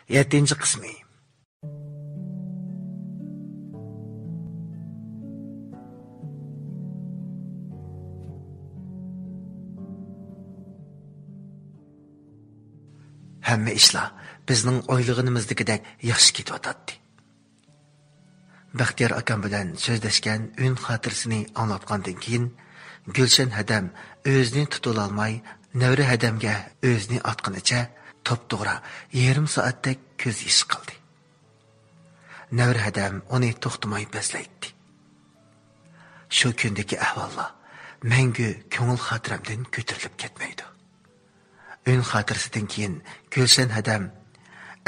7. qismi. Hamma ishlar bizning o'ylaganimizdagidek yaxshi ketyotdi. Baxtiyor akam bilan so'zlashgan ün xotirasini anglatgandan keyin Gulshan Hadam o'zini tutula olmay, Navra Hadamga o'zini atqanicha to'p-to'g'ri yarim soatdek ko'z ish qildi. Navra Hadam uni to'xtamay bezlaydi. Shu kundagi ahvollar mangu ko'ngil xotiramdan ko'tarilib ketmaydi. Ün xotirasidan keyin Gulshan Hadam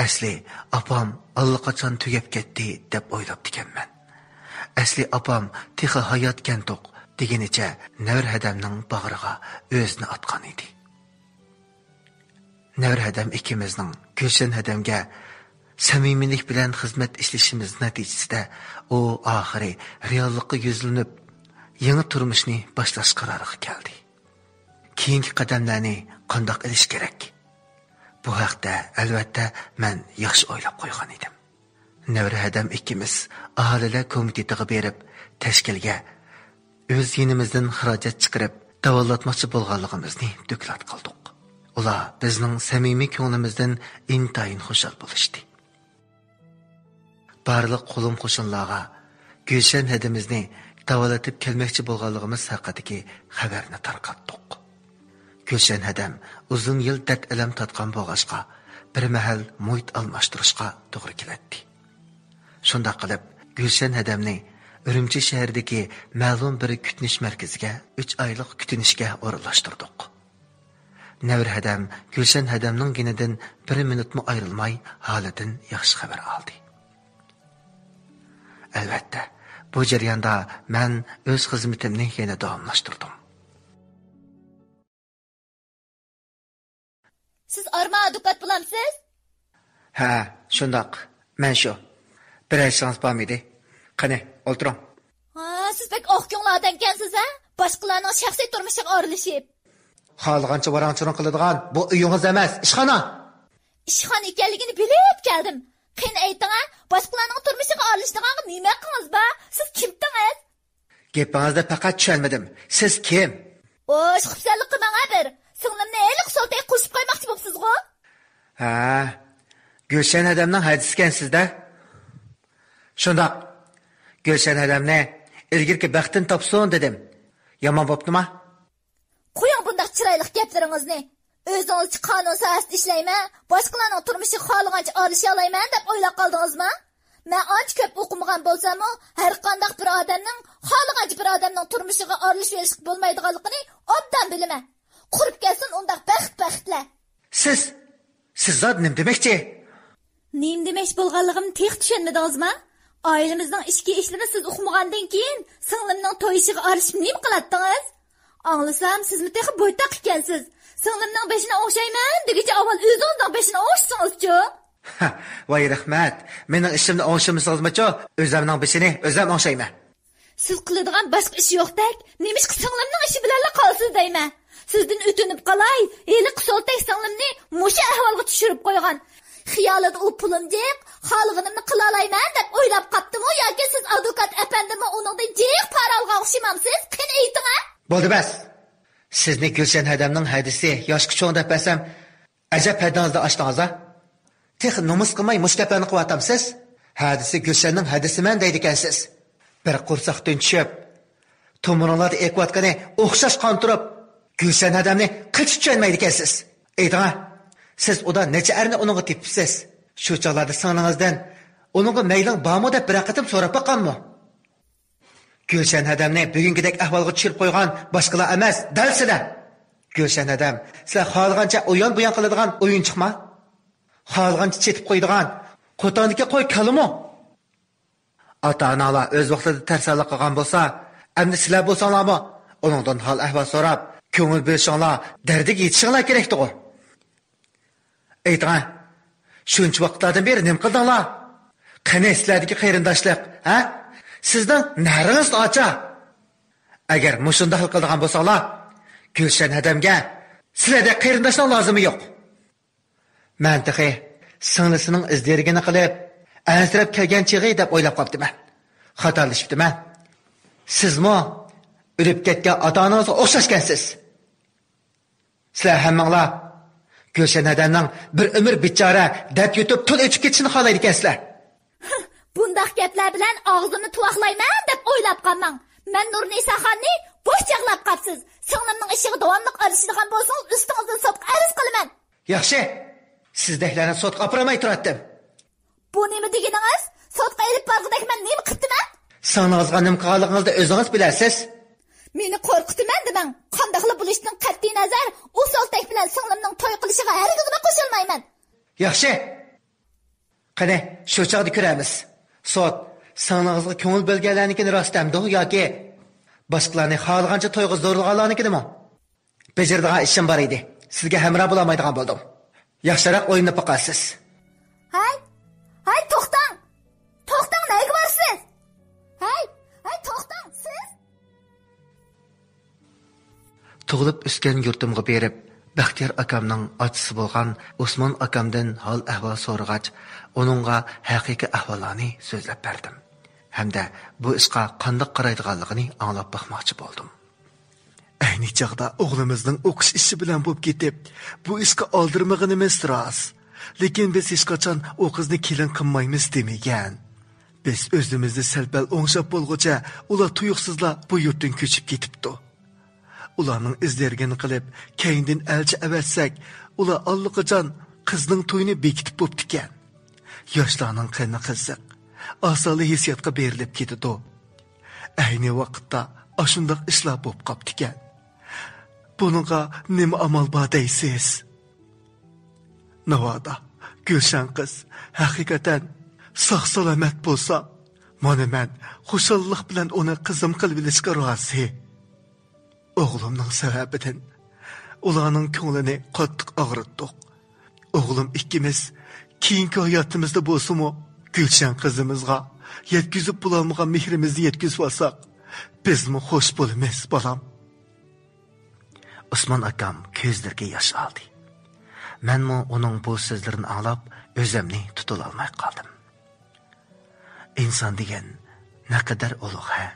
asli opam allaqachon tugab ketdi deb o'ylab ekanman. Asli opam tixa hayotgan to'q deganicha Navra Hadamning bag'riga o'zini atgan edi. Navra Hadam ikkimizning Gulshan Hadamga samimiylik bilan xizmat ishlashimiz natijasida u oxiri reallikka yuzlanib, yangi turmushni boshlash qaroriga keldi. Keyingi qadamlarni qandoq ilish kerak? Bu haqda albatta men yaxshi o'ylab qo'ygan edim. Navra Hadam ikkimiz aholilar komitetiga berib, tashkilga o'z yinimizdan xarajat chiqarib, davolatmoqchi bo'lganligimizni doklad qildik. Ular bizning samimiy ko'nglimizdan intayin xushal bo'lishdi. Barliq qo'lim qo'shinlarga Gulshan Hadamimizni davolatib kelmoqchi bo'lganligimiz haqidagi xabarni tarqatdik. Gulshan Hadam uzun yil dard alam tatgan bo'lg'ashqa bir mahal muhit almashtirishga to'g'ri keladi. Shunda qilib Gulshan Hadamni Urumchi shahridagi ma'lum bir kutinish markaziga 3 oylik kutinishga o'rinlashtirdik. Navra Hadam Gulshan Hadamning ginidan 1 minutmi ayrilmay holidan yaxshi xabar oldi. Albatta, bu jarayonda men o'z xizmatimni yana davomlashtirdim. Siz Arma adukat bulamsiz? Ha, shundoq. Men shu. Bir aytsangiz bo'lmaydi. Qani, o'tiring. Ha, siz pek oqko'nglardan ekansiz, ha? Boshqalarning shaxsiy turmushiga aralashib. Xohlagancha varangchiron qiladigan bu uyingiz emas, ishxona. Ishxona ekanligini bilib keldim. Qiyin ayting, ha? Boshqalarning turmushiga aralashganga nima qilasiz ba? Siz kimdingiz? Gapingizda faqat tushunmadim. Siz kim? O'sh, xufsalik qilmang bir. Singlimni eliq soltay qo'shib qo'ymoqchi bo'libsiz-ku? Ha, Gulshan Hadamning hadisikansizda. Shundoq. Gulshan Hadamni ilgirki baxtin topsin dedim. Yomon bo'ptimi? Qo'ying bunday chiroyli gaplaringizni. O'zingiz qonun sohasida ishlayman, boshqalarning turmushi xohlagancha olisha olayman deb o'ylab qoldingizmi? Men ancha ko'p o'qimagan bo'lsam-u, har qanday bir odamning xohlagancha bir odamning turmushiga aralashib bo'lmaydiganligini obdan bilaman. Qurib kelsin unda baxt-baxtlar. Siz zot nim demakchi? Nim demoqchi bo'lganligimni tex tushunmadingizmi? Oilamizning ichki ishlarini siz o'qimagandan keyin singlimning to'yishiga aralashib nima qiladingiz? Anglasam, sizmi tex bo'ytaq ekansiz. Singlimning beshini o'xshayman degicha avval o'zingizning beshini o'xshasingizchi. Voy rahmat. Mening ishimni o'xshamsizmi-chi? O'zimning beshini o'zim o'xshayman. Siz qiladigan boshqa ish yo'qdak, nemishqa singlimning ishi bilan qolsiz deyman. Sizdan o'tinib qolay, eliq soltay singlimni musha ahvolga tushirib qo'ygan. Xiyolida u pulimdek, xohlaganimni qila olayman deb o'ylab qopdimi yoki siz advokat apandimi uningdan jiq para olgan o'xshamaysiz? Qani ayting a? Bo'ldi bas. Sizni Gulshan Hadamning hadisi yoshga cho'ng deb basam, ajab haddingizda ochdingiz-a? Tex nomus qilmay mushtaparni qilatamsiz? Hadisi Gulshanning hadisiman deydi ekansiz. Bir qo'rsoqdan tushib, to'miringlarda ekvatgani o'xshash qon turib, Gulshan Hadamni qilch tushunmaydi ekansiz. Ayting-a, siz udan necha arni uningga tepibsiz? Shu chog'larda soningizdan uningga mayling bormi deb bir qatim so'rab boqqanmi? Gulshan Hadamni bugungidek ahvolga tushirib qo'ygan boshqalar emas, dalsizlar. Gulshan Hadam, sizlar xohlagancha o'yin buyon qiladigan o'yinchiqma? Xohlagancha chetib qo'yadigan qo'tondiki qo'y kalimi? Ota-onalar o'z vaqtida tarsanlik qilgan bo'lsa, endi sizlar bo'lsanglarmi, uningdan hol ahvol so'rab, ko'ngil bo'lishinglar, dardiga yetishinglar kerakdi-ku. Ayting, shuncha vaqtlardan beri nima qildinglar? Qani sizlardagi qarindoshlik, ha? Sizdan naringiz ocha. Agar mushunda hal qiladigan bo'lsanglar, Gulshan Hadamga sizlarda qarindoshlar lozimi yo'q. Men taxi singlisining izlerigini qilib, ansirab kelgan chig'i deb o'ylab qopdiman. Xatolashibdiman. Sizmi o'lib ketgan ota-onangizga o'xshashgansiz. Sizlar hammanglar Gulshan Hadamning bir umr bichora dard yutib tul o'chib ketishini xohlaydi ekansizlar. Bundaq gaplar bilan og'zimni tuvoqlayman deb o'ylab qolmang. Men Nurnisa xonni bo'sh chaqlab qapsiz. Singlimning ishiga davomli arishadigan bo'lsangiz, ustingizdan sotqa arz qilaman. Yaxshi. Sizdeklarni sotqa opramay turatdim. Bu nima deganingiz? Sotqa elib borg'idek men nima qildim? Saningizga nima qilganligingizni o'zingiz bilasiz. Meni qo'rqitman demang. Qandaqli bo'lishdan qat'iy nazar, u soltak bilan singlimning to'y qilishiga hargizmi qo'shilmayman. Yaxshi. Qani, shu chaqda ko'ramiz. Sot saningizga ko'ngil bo'lganlarnikini rostlamdi yoki boshqalarni xohlagancha to'yga zo'rlaganlarnikimi? Bejirdigan ishim bor edi. Sizga hamroh bo'lamaydigan bo'ldim. Yaxshiroq o'yinni boqasiz. Hay, to'xtang. To'xtang, nega borsiz? Hay, to'xtang, siz. Tug'ilib o'sgan yurtimga berib, Baxtiyor akamning otasi bo'lgan Osmon akamdan hol ahvol so'ragach, uningga haqiqiy ahvollarni so'zlab berdim. Hamda bu ishga qanday qaraydiganligini anglab baxmoqchi bo'ldim. Ayni chaqda o'g'limizning o'qish ishi bilan bo'lib ketib, bu ishga oldirmaganimiz rost. Lekin biz hech qachon o qizni kelin qilmaymiz demagan. Biz o'zimizni salbal o'ngshab bo'lguncha ular tuyuqsizlar bu yurtdan ko'chib ketibdi. Ularning izlariga qilib, keyindan elchi avatsak, ular allaqachon qizning to'yini bekitib bo'ptikan. Yoshlarning qani qiziq, asali hissiyotga berilib ketdi. Ayni vaqtda ashundoq ishlar bo'lib qoptikan. Buningga nima amal bor deysiz? Navoda Gulshan qiz haqiqatan sog' salomat bo'lsa, mana men xushallik bilan uni qizim qilib olishga rozi. O'g'limning sababidan ularning ko'nglini qattiq og'ritdik. O'g'lim ikkimiz keyingi hayotimizda bo'lsa-mu Gulshan qizimizga yetkazib bo'lolmagan mehrimizni yetkazib olsak, bizmi xush bo'lamiz, bolam. Osmon akam ko'zlariga yosh oldi. Menmi uning bu so'zlarini anglab, o'zimni tutula olmay qoldim. Inson degan naqadar ulug' ha.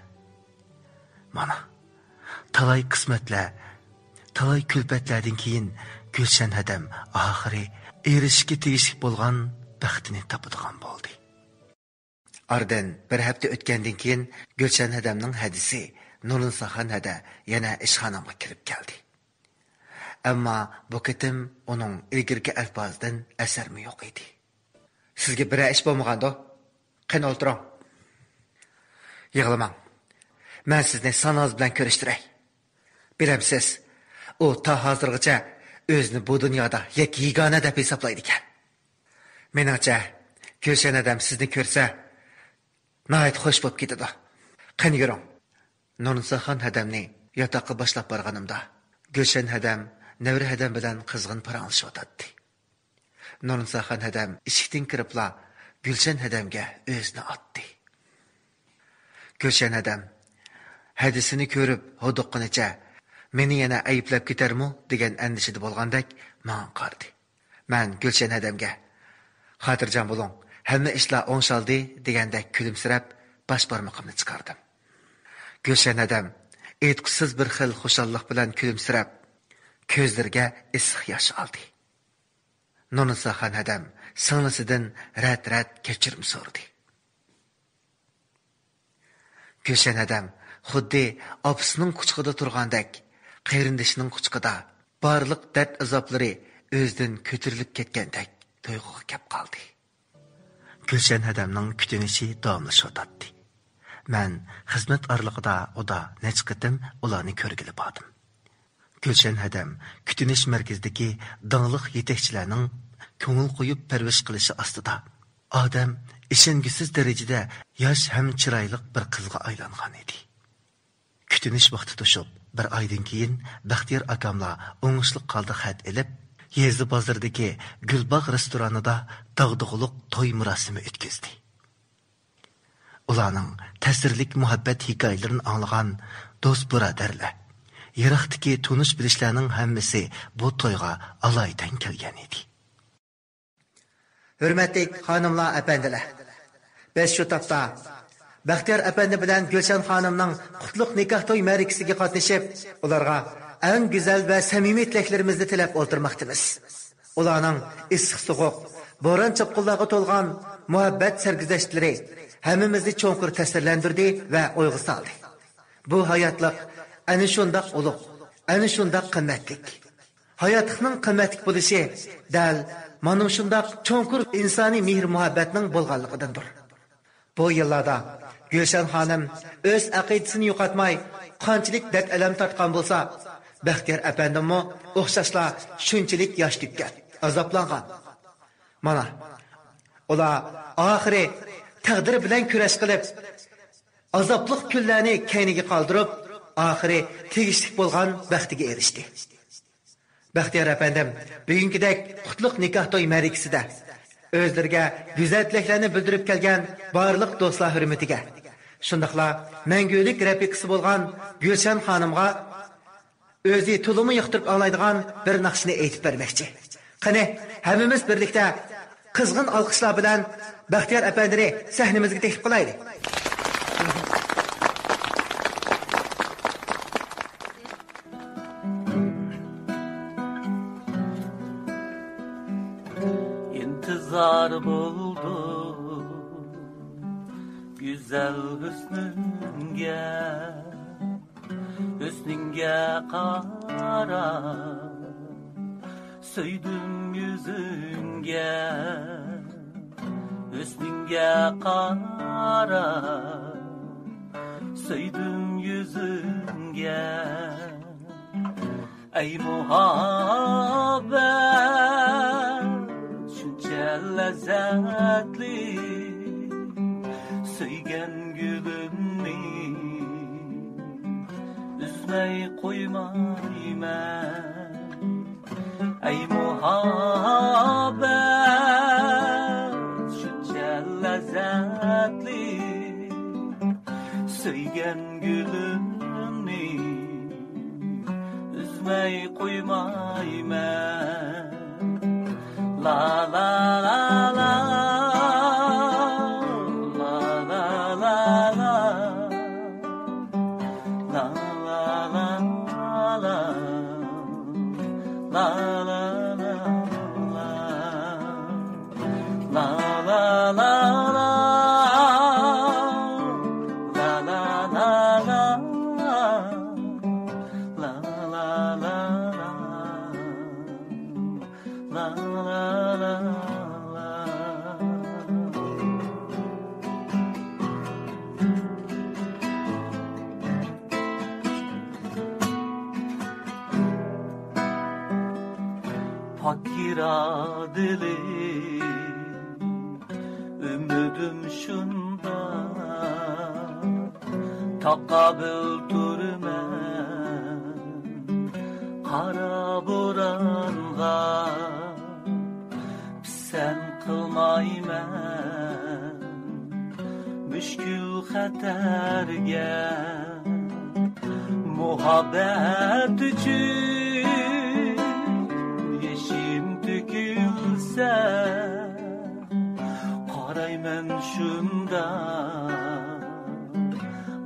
Mana talay qismatlar, talay kulfatlardan keyin Gulshan Hadam oxiri erishishga tegishli bo'lgan baxtini topadigan bo'ldi. Oradan bir hafta o'tgandan keyin Gulshan Hadamning hadisi Nurnisa Hada yana ishxonamga kirib keldi. Ammo bu ketim uning ilgirki alfozdan asarmi yo'q edi. Sizga bir ish bo'lmaganda, qani o'tiring. Yig'lamang. Men sizni sanoz bilan ko'rishtiray. Bilamsiz, u ta hozirgacha o'zini bu dunyoda yagona deb hisoblaydi ekan. Meningcha, Gulshan Hadam sizni ko'rsa, nihoyat xush bo'lib ketadi. Qani yuring. Nurnisa Hadamni yotoqqa boshlab borganimda, Gulshan Hadam Nevri Hadam bilan qizg'in paranglashayotdi. Nurnisa Hadam eshikdan kiribla Gulshan Hadamga o'zini otdi. Gulshan Hadam hadisini ko'rib huduqqanicha meni yana ayblab ketarmi degan andishida bo'lgandek men qardi. Men Gulshan Hadamga xotirjam bo'ling, hamma ishlar o'ngshaldi degandek kulimsirab bosh barmoqimni chiqardim. Gulshan Hadam aytqusiz bir xil xushallik bilan kulimsirab ko'zlariga issiq yosh oldi. Nurnisa Hadam singlisidan rat kechirim so'radi. Gulshan Hadam xuddi opasining quchqida turgandek, qarindishining quchqida barliq dard azoblari o'zidan ko'tarilib ketgandek tuyg'uga kelib qoldi. Gulshan Hadamning kutinishi davomlashayotdi. Men xizmat orlig'ida uda nechqitim ularni ko'rgili bordim. Gulshan Hadam kutinish markazidagi dangliq yetakchilarning ko'ngil qo'yib parvish qilishi ostida odam ishongisiz darajada yosh ham chiroyli bir qizga aylangan edi. Kutinish vaqti to'shib, bir oydan keyin Baxtiyor akamlar o'ngishli qoldi xat elib, Yezdi bozoridagi Gulbog' restoranida dag'dug'liq to'y murosimi o'tkazdi. Ularning ta'sirlik muhabbat hikoyalarini anglagan do'st birodarlar, yiroqdagi tunish bilishlarning hammasi bu to'yga alaydan kelgan edi. Hürmetli hanımlar, efendiler. Biz şu tapda Baxtiyor efendi bilan Gulshan xonimning qutlug' nikoh to'y ma'rikasiga qatnashib, ularga eng go'zal va samimiy tilaklarimizni tilab o'tirmoqdamiz. Ularning issiq sovuq, bo'ron chopqinlarga to'lgan muhabbat sarguzashtlari hammamizni cho'nqur ta'sirlantirdi va o'yga soldi. Bu hayotlik ana shundoq ulug', ana shundoq qimmatli. Hayotning qimmatli bo'lishi dal mana shundoq cho'nqur insoniy mehr muhabbatning bo'lganligidandir. Bu yillarda Gulshan xonim o'z aqidasini yo'qotmay, qanchalik dard alam tortgan bo'lsa, Baxtiyor apandimmi o'xshashla shunchalik yosh to'kkan, azoblangan. Mana ular oxiri taqdir bilan kurash qilib, azobli kunlarni keyniga qoldirib, oxiri tegishli bo'lgan baxtiga erishdi. Baxtiyor apandim bugünkidek qutlug' nikoh to'y ma'rikasida o'zlariga go'zal tilaklarni bildirib kelgan barliq do'stlar hurmatiga, shundaqla mangulik rafiqasi bo'lgan Gulshan xonimga o'zi to'limi yoqtirib oladigan bir naqshni aytib bermoqchi. Qani hammamiz birlikda qizg'in olqishlar bilan Baxtiyor apandini sahnamizga taklif qilaylik. İntizar buldu güzel hüsnünge, hüsnünge kara söydüm yüzünge, hüsnünge kara söydüm yüzünge. Ey muhabbet şunca lezzetli, söygen gülümni üzmey koymayman. Ey muhabbet şunca lezzetli, söygen gülümni üzmey koymayman. La la la la, la la la la, la la la la, la la la la, la la la la, la la la la, la la la la, la la la la. Pak iradeli ümidim şunda, takabil durmen kara buranğa, sen kılmayman müşkül xatarga. Muhabbet üçün yeşim tükülse, qarayman şunda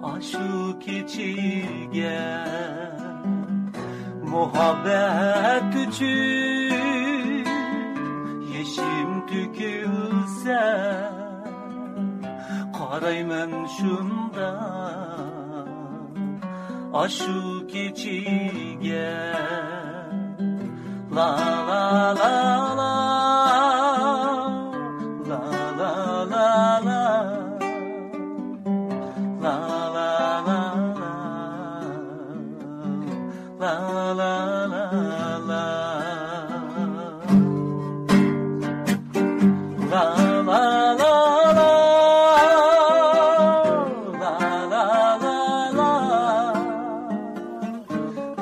aşık içiga. Muhabbet üçün yeşim tükülse, qarayman şunda aşık içiga. La la la la, la la la la, la la la la, la la la la, la la la la, la la la la,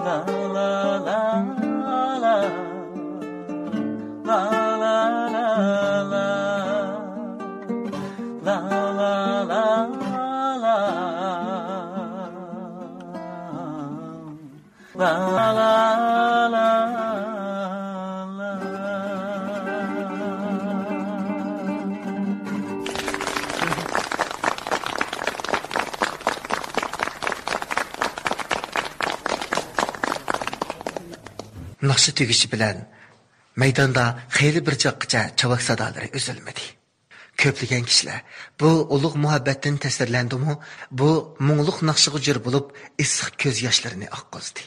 la la la la, naqshi tugishi bilan maydonda xeyli bir joqqacha chavak sadolari uzilmadi. Ko'plagan kishilar bu ulug' muhabbatdan ta'sirlandimi, bu mungluq naqshiga jur bo'lib, issiq ko'z yoshlarini oqqizdi.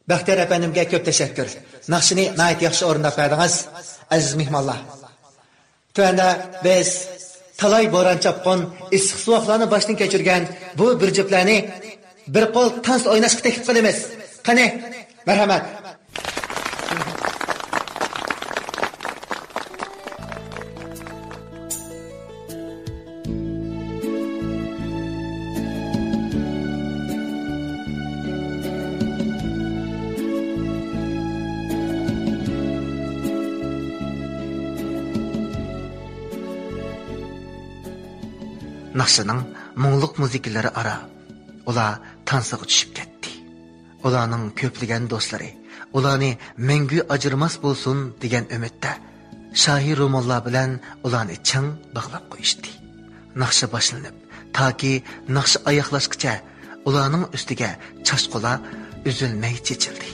Baxtiyor efendimga ko'p tashakkur. Naqshini nayt yaxshi o'rnab berdingiz, aziz mehmonlar. Tuanda biz talay bo'ron chapqon, issiq suvoqlarni boshdan kechirgan bu bir juftlarni bir qo'l tans o'ynashga taklif qilamiz. Qani, marhamat. Naqshining mungluq musiqalari ara ular tansiga tushib ketdi. Ularning ko'plagan do'stlari ularni mangu ajrmas bo'lsin degan umidda shoir ro'monlar bilan ularni ching bog'lab qo'yishdi. Naqshi boshlanib, toki naqshi oyoqlashgacha ularning ustiga chashqolar uzilmay chechildi.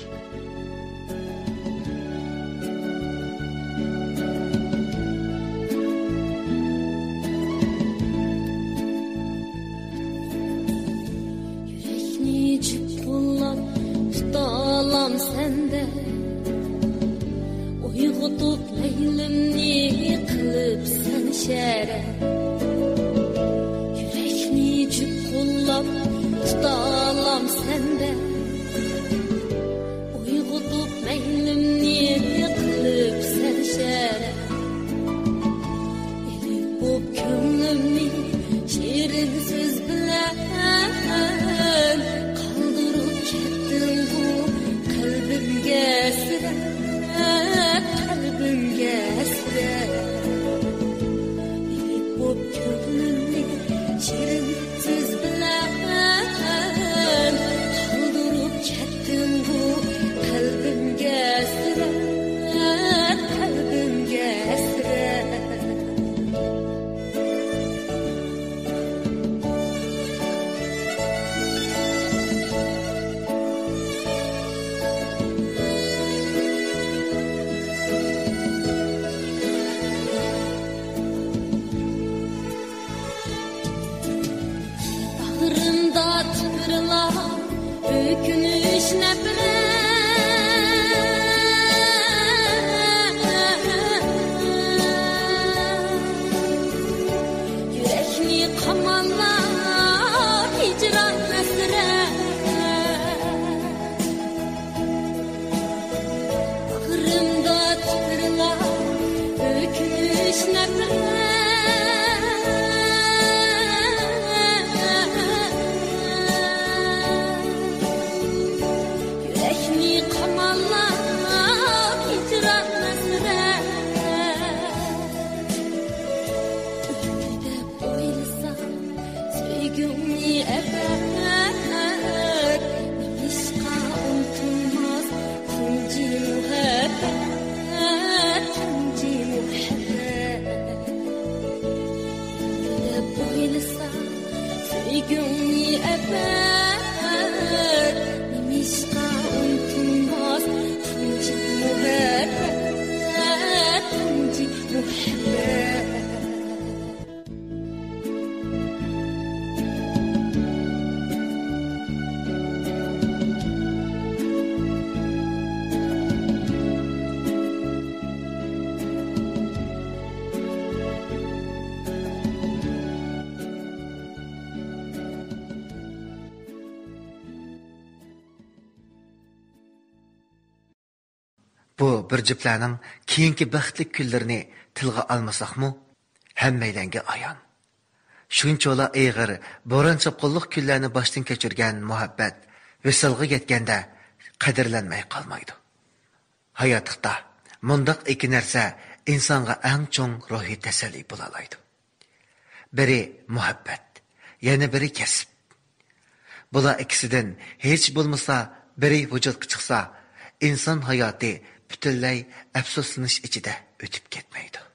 Bu bir juftlarning keyingi baxtli kunlarini tilga olmasaqmi, hammaylanga ayon. Shunchola ig'ir, bo'ron chopqinliq kunlarni boshdan kechirgan muhabbat visolga yetganda qadrlanmay qolmaydi. Hayotda mundaq ikki narsa insonga eng cho'ng ruhiy tasalli bo'la oladi. Biri muhabbat, yana biri kasb. Bular ikkisidan hech bo'lmasa biri vujudga chiqsa, inson hayoti butunlay afsuslanish ichida o'tib ketmaydi.